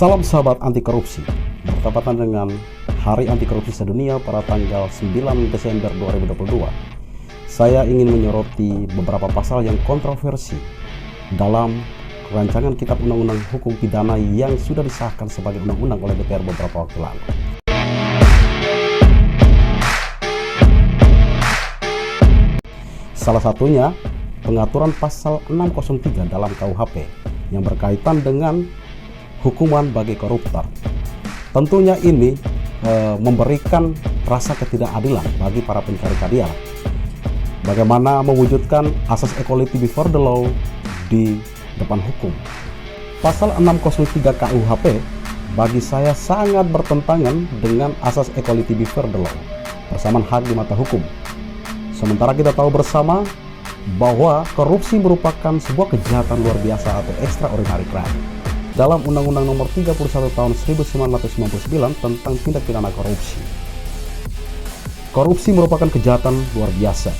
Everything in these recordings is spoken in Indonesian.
Salam sahabat anti korupsi. Bertepatan dengan Hari Anti Korupsi Sedunia pada tanggal 9 Desember 2022, saya ingin menyoroti beberapa pasal yang kontroversi dalam rancangan Kitab Undang-Undang Hukum Pidana yang sudah disahkan sebagai undang-undang oleh DPR beberapa waktu lalu. Salah satunya pengaturan pasal 603 dalam KUHP yang berkaitan dengan hukuman bagi koruptor. Tentunya ini memberikan rasa ketidakadilan bagi para pencari keadilan. Bagaimana mewujudkan asas equality before the law di depan hukum. Pasal 603 KUHP bagi saya sangat bertentangan dengan asas equality before the law, persamaan hak di mata hukum. Sementara kita tahu bersama bahwa korupsi merupakan sebuah kejahatan luar biasa atau extraordinary crime. Dalam Undang-Undang Nomor 31 Tahun 1999 tentang tindak pidana korupsi. Korupsi merupakan kejahatan luar biasa,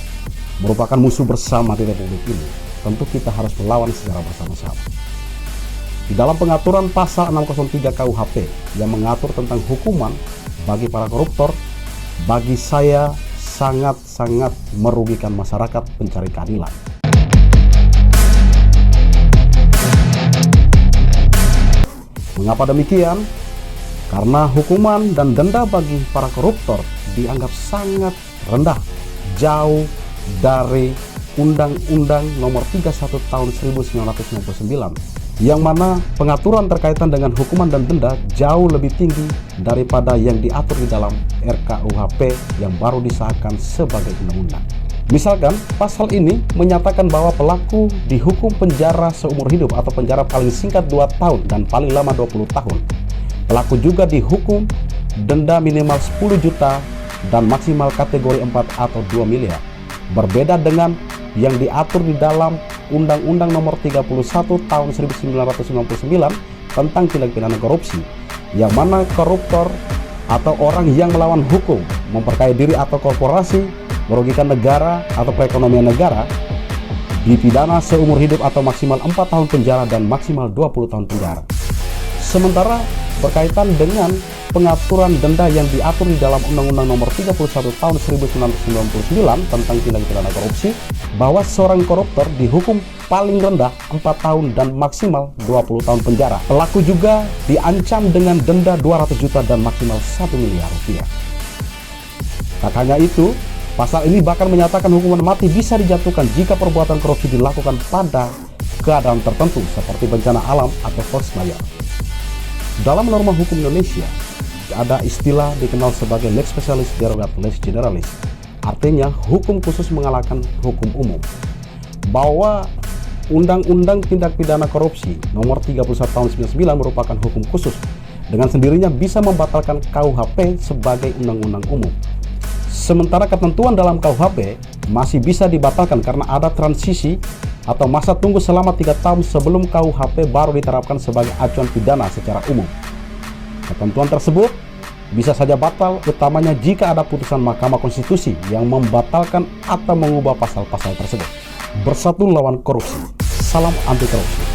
merupakan musuh bersama di Republik ini. Tentu kita harus melawan secara bersama-sama. Di dalam pengaturan pasal 603 KUHP yang mengatur tentang hukuman bagi para koruptor, bagi saya sangat-sangat merugikan masyarakat pencari keadilan. Mengapa demikian? Karena hukuman dan denda bagi para koruptor dianggap sangat rendah, jauh dari Undang-Undang Nomor 31 Tahun 1999, yang mana pengaturan terkaitan dengan hukuman dan denda jauh lebih tinggi daripada yang diatur di dalam RKUHP yang baru disahkan sebagai undang-undang. Misalkan, pasal ini menyatakan bahwa pelaku dihukum penjara seumur hidup atau penjara paling singkat 2 tahun dan paling lama 20 tahun. Pelaku juga dihukum denda minimal 10 juta dan maksimal kategori 4 atau 2 miliar. Berbeda dengan yang diatur di dalam Undang-Undang Nomor 31 Tahun 1999 tentang tindak pidana korupsi, yang mana koruptor atau orang yang melawan hukum, memperkaya diri atau korporasi, merugikan negara atau perekonomian negara, dipidana seumur hidup atau maksimal 4 tahun penjara dan maksimal 20 tahun penjara. Sementara berkaitan dengan pengaturan denda yang diatur di dalam Undang-Undang Nomor 31 Tahun 1999 tentang tindak pidana korupsi, bahwa seorang koruptor dihukum paling rendah 4 tahun dan maksimal 20 tahun penjara. Pelaku juga diancam dengan denda 200 juta dan maksimal 1 miliar rupiah. Tak hanya itu, pasal ini bahkan menyatakan hukuman mati bisa dijatuhkan jika perbuatan korupsi dilakukan pada keadaan tertentu seperti bencana alam atau force majeure. Dalam norma hukum Indonesia, ada istilah dikenal sebagai lex specialis derogat lex generalis. Artinya hukum khusus mengalahkan hukum umum. Bahwa Undang-Undang Tindak Pidana Korupsi Nomor 31 Tahun 1999 merupakan hukum khusus, dengan sendirinya bisa membatalkan KUHP sebagai undang-undang umum. Sementara ketentuan dalam KUHP masih bisa dibatalkan karena ada transisi atau masa tunggu selama 3 tahun sebelum KUHP baru diterapkan sebagai acuan pidana secara umum. Ketentuan tersebut bisa saja batal, utamanya jika ada putusan Mahkamah Konstitusi yang membatalkan atau mengubah pasal-pasal tersebut. Bersatu lawan korupsi. Salam anti korupsi.